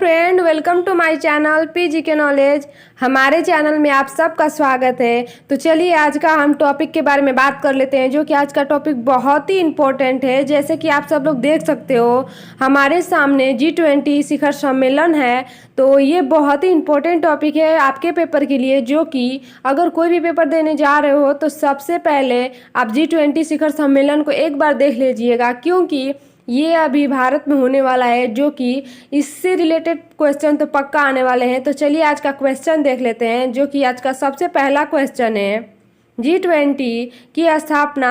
Friend, welcome to my channel PG के knowledge. हमारे channel में आप सबका स्वागत है। तो चलिए आज का हम टॉपिक के बारे में बात कर लेते हैं, जो कि आज का टॉपिक बहुत ही इम्पोर्टेंट है। जैसे कि आप सब लोग देख सकते हो, हमारे सामने G20 शिखर सम्मेलन है। तो ये बहुत ही इम्पोर्टेंट टॉपिक है आपके पेपर के लिए, जो कि अगर कोई भी पेपर देने जा रहे हो तो सबसे पहले आप G20 शिखर सम्मेलन को एक बार देख लीजिएगा, क्योंकि ये अभी भारत में होने वाला है, जो कि इससे रिलेटेड क्वेश्चन तो पक्का आने वाले हैं। तो चलिए आज का क्वेश्चन देख लेते हैं, जो कि आज का सबसे पहला क्वेश्चन है, G20 की स्थापना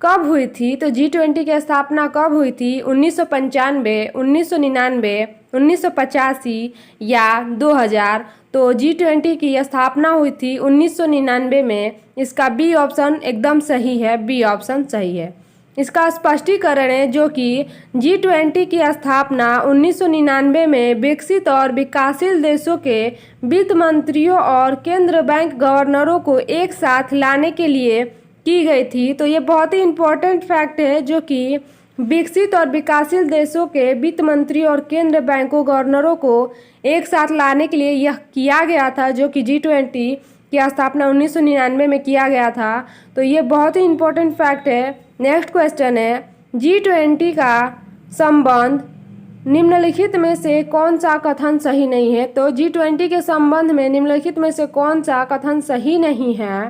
कब हुई थी? तो G20 की स्थापना कब हुई थी? 1995, 1999, 1985 या 2000? तो G20 की स्थापना हुई थी 1999 में। इसका बी ऑप्शन एकदम सही है, बी ऑप्शन सही है। इसका स्पष्टीकरण है, जो कि G20 की स्थापना 1999 में विकसित और विकासशील देशों के वित्त मंत्रियों और केंद्र बैंक गवर्नरों को एक साथ लाने के लिए की गई थी। तो ये बहुत ही इम्पोर्टेंट फैक्ट है, जो कि विकसित और विकासशील देशों के वित्त मंत्री और केंद्र बैंकों गवर्नरों को एक साथ लाने के लिए यह किया गया था, जो कि G20 की स्थापना 1999 में किया गया था। तो ये बहुत ही इम्पोर्टेंट फैक्ट है। नेक्स्ट क्वेश्चन है, G20 का संबंध निम्नलिखित में से कौन सा कथन सही नहीं है? तो G20 के संबंध में निम्नलिखित में से कौन सा कथन सही नहीं है?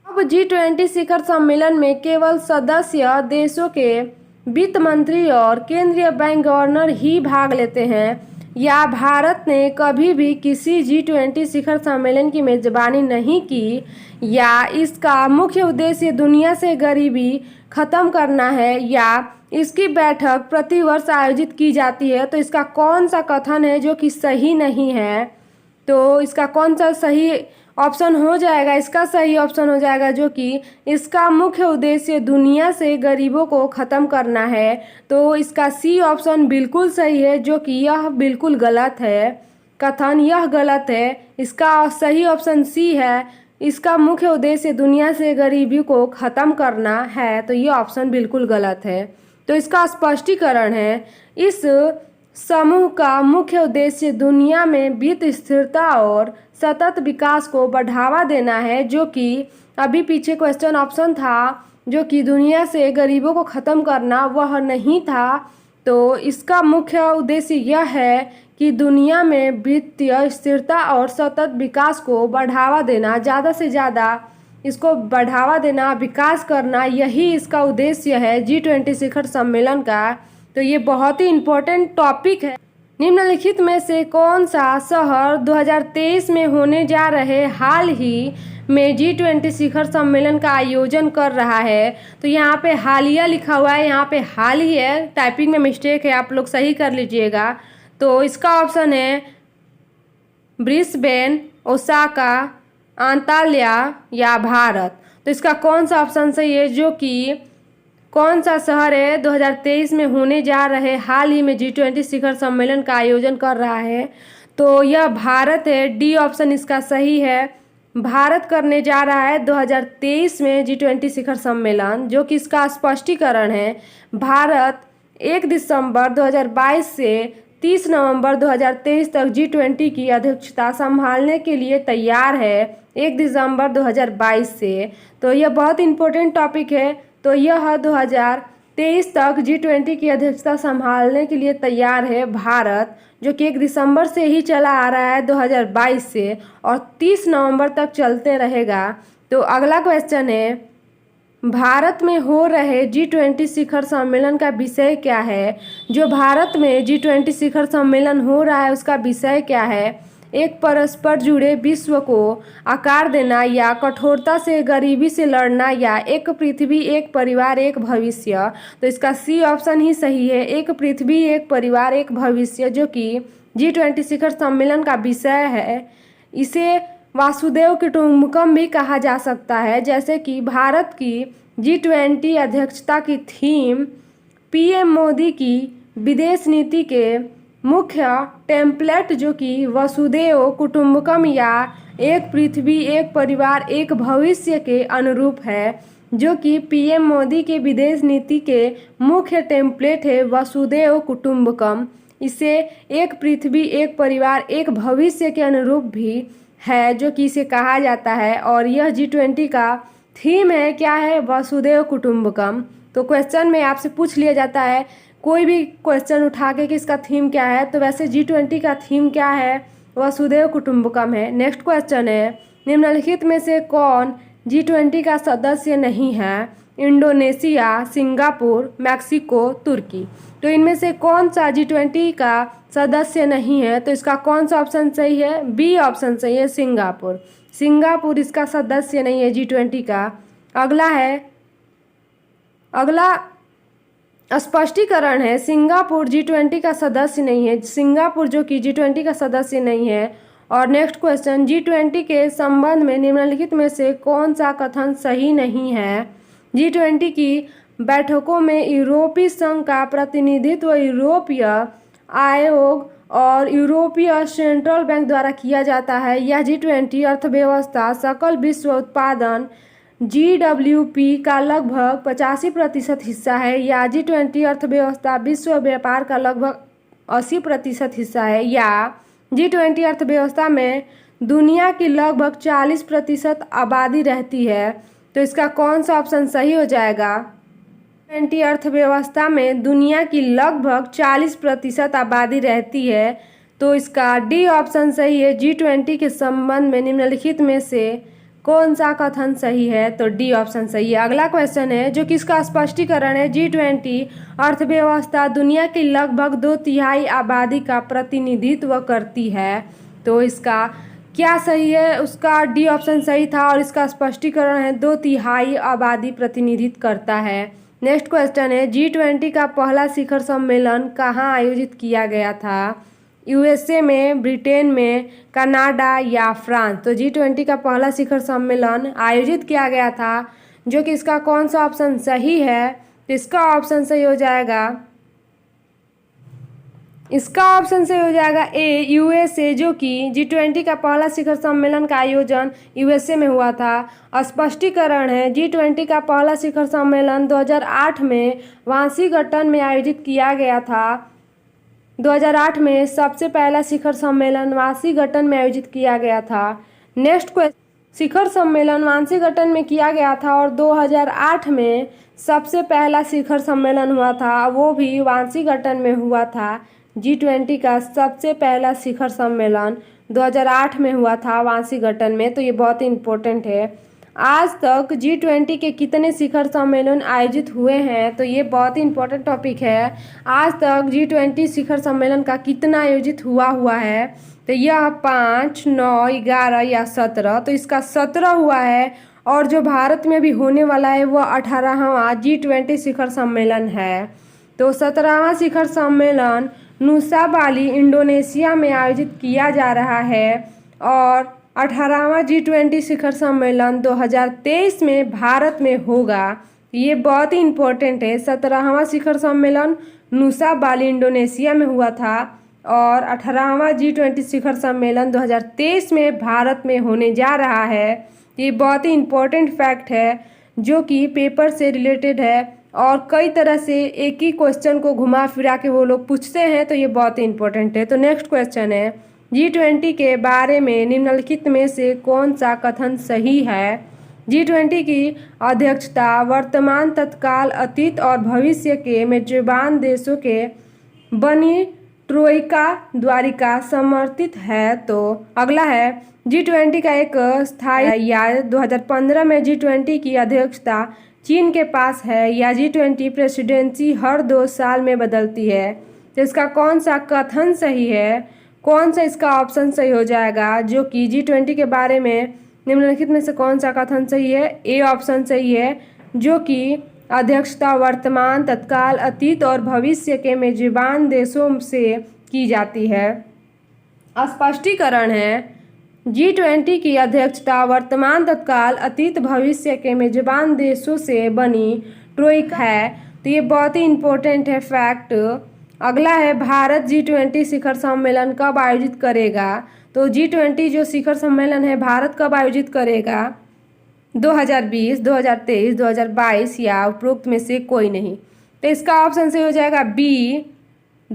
अब G20 शिखर सम्मेलन में केवल सदस्य देशों के वित्त मंत्री और केंद्रीय बैंक गवर्नर ही भाग लेते हैं, या भारत ने कभी भी किसी G20 शिखर सम्मेलन की मेजबानी नहीं की, या इसका मुख्य उद्देश्य दुनिया से गरीबी खत्म करना है, या इसकी बैठक प्रतिवर्ष आयोजित की जाती है? तो इसका कौन सा कथन है जो कि सही नहीं है? तो इसका कौन सा सही ऑप्शन हो जाएगा? इसका सही ऑप्शन हो जाएगा, जो कि इसका मुख्य उद्देश्य दुनिया से गरीबों को ख़त्म करना है। तो इसका सी ऑप्शन बिल्कुल सही है, जो कि यह बिल्कुल गलत है। कथन यह गलत है। इसका सही ऑप्शन सी है, इसका मुख्य उद्देश्य दुनिया से गरीबी को ख़त्म करना है। तो ये ऑप्शन बिल्कुल गलत है। तो इसका स्पष्टीकरण है, इस समूह का मुख्य उद्देश्य दुनिया में वित्त स्थिरता और सतत विकास को बढ़ावा देना है, जो कि अभी पीछे क्वेश्चन ऑप्शन था, जो कि दुनिया से गरीबों को ख़त्म करना, वह नहीं था। तो इसका मुख्य उद्देश्य यह है कि दुनिया में वित्तीय स्थिरता और सतत विकास को बढ़ावा देना, ज़्यादा से ज़्यादा इसको बढ़ावा देना, विकास करना, यही इसका उद्देश्य है G20 शिखर सम्मेलन का। तो ये बहुत ही इम्पोर्टेंट टॉपिक है। निम्नलिखित में से कौन सा शहर 2023 में होने जा रहे हाल ही में G20 शिखर सम्मेलन का आयोजन कर रहा है? तो यहाँ पे हालिया लिखा हुआ है, यहाँ पे हाल ही है, टाइपिंग में मिस्टेक है, आप लोग सही कर लीजिएगा। तो इसका ऑप्शन है ब्रिस्बेन, ओसाका, अंताल्या या भारत। तो इसका कौन सा ऑप्शन सही है, जो कि कौन सा शहर है 2023 में होने जा रहे हाल ही में G20 शिखर सम्मेलन का आयोजन कर रहा है? तो यह भारत है, डी ऑप्शन इसका सही है। भारत करने जा रहा है 2023 में G20 शिखर सम्मेलन, जो कि इसका स्पष्टीकरण है, भारत 1 दिसंबर 2022 से 30 नवंबर 2023 तक G20 की अध्यक्षता संभालने के लिए तैयार है, 1 दिसंबर 2022 से। तो यह बहुत इंपॉर्टेंट टॉपिक है। तो यह 2023 तक G20 की अध्यक्षता संभालने के लिए तैयार है भारत, जो कि 1 दिसंबर से ही चला आ रहा है 2022 से, और 30 नवंबर तक चलते रहेगा। तो अगला क्वेश्चन है, भारत में हो रहे G20 शिखर सम्मेलन का विषय क्या है? जो भारत में G20 शिखर सम्मेलन हो रहा है, उसका विषय क्या है? एक परस्पर जुड़े विश्व को आकार देना, या कठोरता से गरीबी से लड़ना, या एक पृथ्वी एक परिवार एक भविष्य? तो इसका सी ऑप्शन ही सही है, एक पृथ्वी एक परिवार एक भविष्य, जो कि G20 शिखर सम्मेलन का विषय है। इसे वासुदेव कुटुंबकम भी कहा जा सकता है। जैसे कि भारत की G20 अध्यक्षता की थीम PM मोदी की विदेश नीति के मुख्य टेम्पलेट, जो कि वसुधैव कुटुंबकम या एक पृथ्वी एक परिवार एक भविष्य के अनुरूप है, जो कि PM मोदी के विदेश नीति के मुख्य टेम्पलेट है, वसुधैव कुटुंबकम। इसे एक पृथ्वी, एक परिवार, एक भविष्य के अनुरूप भी है जो कि इसे कहा जाता है। और यह G20 का थीम है, क्या है, वसुधैव कुटुंबकम। तो क्वेश्चन में आपसे पूछ लिया जाता है कोई भी क्वेश्चन उठा के कि इसका थीम क्या है, तो वैसे G20 का थीम क्या है, वसुधैव कुटुंबकम है। नेक्स्ट क्वेश्चन है, निम्नलिखित में से कौन G20 का सदस्य नहीं है? इंडोनेशिया, सिंगापुर, मैक्सिको, तुर्की। तो इनमें से कौन सा G20 का सदस्य नहीं है? तो इसका कौन सा ऑप्शन सही है? बी ऑप्शन सही है, सिंगापुर। सिंगापुर इसका सदस्य नहीं है G20 का। अगला स्पष्टीकरण है, सिंगापुर G20 का सदस्य नहीं है, सिंगापुर जो कि G20 का सदस्य नहीं है। और नेक्स्ट क्वेश्चन, G20 के संबंध में निम्नलिखित में से कौन सा कथन सही नहीं है? G20 की बैठकों में यूरोपीय संघ का प्रतिनिधित्व यूरोपीय आयोग और यूरोपीय सेंट्रल बैंक द्वारा किया जाता है। यह G20 अर्थव्यवस्था सकल विश्व उत्पादन GWP का लगभग 85% हिस्सा है। या G20 अर्थव्यवस्था विश्व व्यापार का लगभग 80% हिस्सा है। या G20 अर्थव्यवस्था में दुनिया की लगभग 40% आबादी रहती है। तो इसका कौन सा ऑप्शन सही हो जाएगा? G20 अर्थव्यवस्था में दुनिया की लगभग 40% आबादी रहती है। तो इसका डी ऑप्शन सही है। G20 के संबंध में निम्नलिखित में से कौन सा कथन सही है? तो डी ऑप्शन सही है। अगला क्वेश्चन है जो कि इसका स्पष्टीकरण है, G20 अर्थव्यवस्था दुनिया की लगभग 2/3 आबादी का प्रतिनिधित्व करती है। तो इसका क्या सही है? उसका डी ऑप्शन सही था और इसका स्पष्टीकरण है 2/3 आबादी प्रतिनिधित्व करता है। नेक्स्ट क्वेश्चन है, G20 का पहला शिखर सम्मेलन कहाँ आयोजित किया गया था? USA में, ब्रिटेन में, कनाडा या फ्रांस। तो G20 का पहला शिखर सम्मेलन आयोजित किया गया था, जो कि इसका कौन सा ऑप्शन सही है? तो इसका ऑप्शन सही हो जाएगा, इसका ऑप्शन सही हो जाएगा ए, USA, जो कि G20 का पहला शिखर सम्मेलन का आयोजन USA में हुआ था। स्पष्टीकरण है, G20 का पहला शिखर सम्मेलन 2008 में वाशिंगटन में आयोजित किया गया था। 2008 में सबसे पहला शिखर सम्मेलन वाशिंगटन में आयोजित किया गया था। नेक्स्ट क्वेश्चन, शिखर सम्मेलन वाशिंगटन में किया गया था और 2008 में सबसे पहला शिखर सम्मेलन हुआ था, वो भी वाशिंगटन में हुआ था। G20 का सबसे पहला शिखर सम्मेलन 2008 में हुआ था वाशिंगटन में। तो ये बहुत ही इम्पोर्टेंट है। आज तक G20 के कितने शिखर सम्मेलन आयोजित हुए हैं? तो ये बहुत ही इम्पोर्टेंट टॉपिक है। आज तक G20 शिखर सम्मेलन का कितना आयोजित हुआ है? तो यह 5, 9, 11 या 17। तो इसका 17 हुआ है। और जो भारत में भी होने वाला है वह 18वां G20 शिखर सम्मेलन है। तो 17वां शिखर सम्मेलन नुसा बाली, इंडोनेशिया में आयोजित किया जा रहा है। और 18वां G20 शिखर सम्मेलन 2023 में भारत में होगा। ये बहुत ही इम्पोर्टेंट है। 17वां शिखर सम्मेलन नुसा बाली, इंडोनेशिया में हुआ था और 18वां G20 शिखर सम्मेलन 2023 में भारत में होने जा रहा है। ये बहुत ही इम्पोर्टेंट फैक्ट है जो कि पेपर से रिलेटेड है और कई तरह से एक ही क्वेश्चन को घुमा फिरा के वो लोग पूछते हैं। तो ये बहुत ही इम्पोर्टेंट है। तो नेक्स्ट क्वेश्चन है, G20 के बारे में निम्नलिखित में से कौन सा कथन सही है? G20 की अध्यक्षता वर्तमान, तत्काल, अतीत और भविष्य के मेजबान देशों के बनी ट्रोइका द्वारा समर्थित है। तो अगला है, G20 का एक स्थायी या 2015 में G20 की अध्यक्षता चीन के पास है या G20 प्रेसिडेंसी हर 2 साल में बदलती है। तो इसका कौन सा कथन सही है? कौन सा इसका ऑप्शन सही हो जाएगा? जो कि G20 के बारे में निम्नलिखित में से कौन सा कथन सही है? ए ऑप्शन सही है, जो कि अध्यक्षता वर्तमान, तत्काल, अतीत और भविष्य के मेजबान देशों से की जाती है। स्पष्टीकरण है, G20 की अध्यक्षता वर्तमान, तत्काल, अतीत, भविष्य के मेजबान देशों से बनी ट्रोइका है। तो ये बहुत ही इम्पोर्टेंट है फैक्ट। अगला है, भारत G20 शिखर सम्मेलन कब आयोजित करेगा? तो G20 जो शिखर सम्मेलन है भारत कब आयोजित करेगा? 2020, 2023, 2022 या उपरोक्त में से कोई नहीं। तो इसका ऑप्शन सही हो जाएगा बी,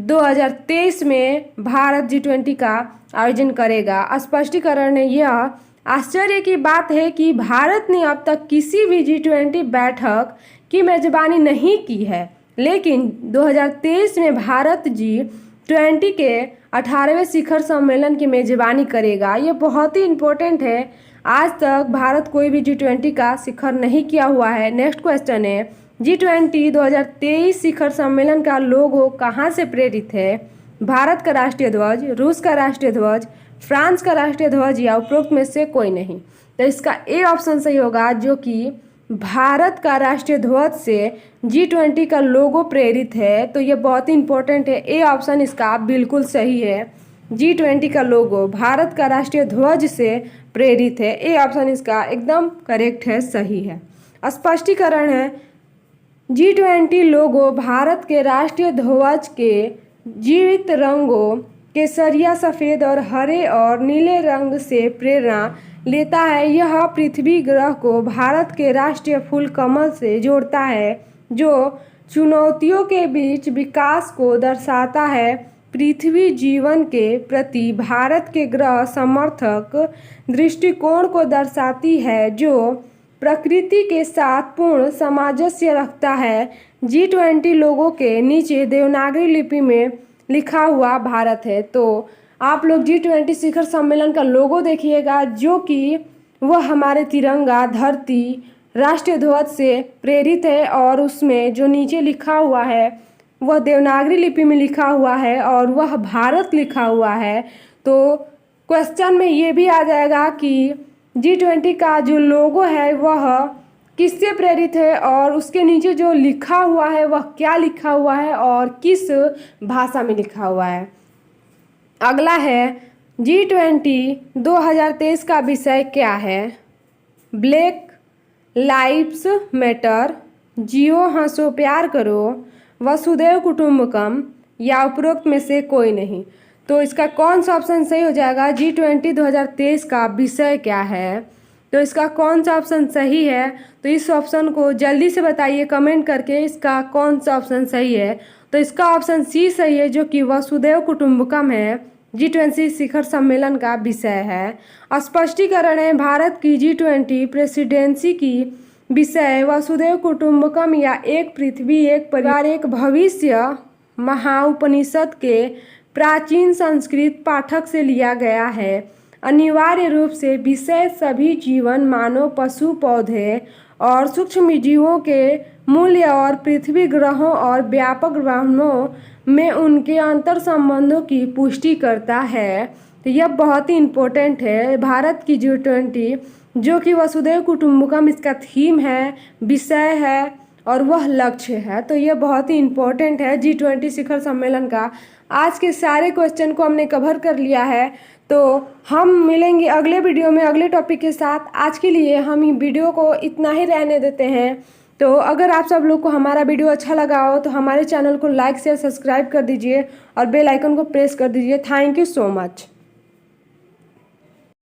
2023 में भारत G20 का आयोजन करेगा। स्पष्टीकरण है यह आश्चर्य की बात है कि भारत ने अब तक किसी भी G20 बैठक की मेजबानी नहीं की है, लेकिन 2023 में भारत G20 के 18वें शिखर सम्मेलन की मेजबानी करेगा। ये बहुत ही इम्पोर्टेंट है। आज तक भारत कोई भी G20 का शिखर नहीं किया हुआ है। नेक्स्ट क्वेश्चन है, G20 2023 शिखर सम्मेलन का लोगो कहाँ से प्रेरित है? भारत का राष्ट्रीय ध्वज, रूस का राष्ट्रीय ध्वज, फ्रांस का राष्ट्रीय ध्वज या उपरोक्त में से कोई नहीं। तो इसका ए ऑप्शन सही होगा, जो कि भारत का राष्ट्रीय ध्वज से G20 का लोगो प्रेरित है। तो ये बहुत ही इंपॉर्टेंट है। ए ऑप्शन इसका बिल्कुल सही है। G20 का लोगो भारत का राष्ट्रीय ध्वज से प्रेरित है। ए ऑप्शन इसका एकदम करेक्ट है, सही है। स्पष्टीकरण है, G20 लोगो भारत के राष्ट्रीय ध्वज के जीवित रंगों केसरिया, सफ़ेद और हरे और नीले रंग से प्रेरणा लेता है। यह पृथ्वी ग्रह को भारत के राष्ट्रीय फूल कमल से जोड़ता है, जो चुनौतियों के बीच विकास को दर्शाता है। पृथ्वी जीवन के प्रति भारत के ग्रह समर्थक दृष्टिकोण को दर्शाती है, जो प्रकृति के साथ पूर्ण सामंजस्य रखता है। G20 लोगों के नीचे देवनागरी लिपि में लिखा हुआ भारत है। तो आप लोग G20 शिखर सम्मेलन का लोगो देखिएगा, जो कि वह हमारे तिरंगा, धरती, राष्ट्रीय ध्वज से प्रेरित है और उसमें जो नीचे लिखा हुआ है वह देवनागरी लिपि में लिखा हुआ है और वह भारत लिखा हुआ है। तो क्वेश्चन में ये भी आ जाएगा कि G20 का जो लोगो है वह किससे प्रेरित है और उसके नीचे जो लिखा हुआ है वह क्या लिखा हुआ है और किस भाषा में लिखा हुआ है। अगला है, G20 2023 का विषय क्या है? ब्लैक लाइव्स मैटर, जियो हंसो प्यार करो, वसुधैव कुटुंबकम या उपरोक्त में से कोई नहीं। तो इसका कौन सा ऑप्शन सही हो जाएगा? G20 2023 का विषय क्या है? तो इसका कौन सा ऑप्शन सही है? तो इस ऑप्शन को जल्दी से बताइए कमेंट करके, इसका कौन सा ऑप्शन सही है। तो इसका ऑप्शन सी सही है, जो कि वसुधैव कुटुंबकम है। G20 शिखर सम्मेलन का विषय है। स्पष्टीकरण है, भारत की G20 प्रेसिडेंसी की विषय वसुधैव कुटुंबकम या एक पृथ्वी, एक परिवार, एक भविष्य महाउपनिषद के प्राचीन संस्कृत पाठक से लिया गया है। अनिवार्य रूप से विषय सभी जीवन, मानव, पशु, पौधे और सूक्ष्म जीवों के मूल्य और पृथ्वी ग्रहों और व्यापक ब्रह्मांडों में उनके अंतर संबंधों की पुष्टि करता है। तो यह बहुत ही इम्पोर्टेंट है। भारत की G20 जो कि वसुधैव कुटुंबकम इसका थीम है, विषय है और वह लक्ष्य है। तो यह बहुत ही इम्पोर्टेंट है G20 शिखर सम्मेलन का। आज के सारे क्वेश्चन को हमने कवर कर लिया है। तो हम मिलेंगे अगले वीडियो में अगले टॉपिक के साथ। आज के लिए हम ये वीडियो को इतना ही रहने देते हैं। तो अगर आप सब लोग को हमारा वीडियो अच्छा लगा हो तो हमारे चैनल को लाइक शेयर सब्सक्राइब कर दीजिए और बेल आइकन को प्रेस कर दीजिए। Thank you so much.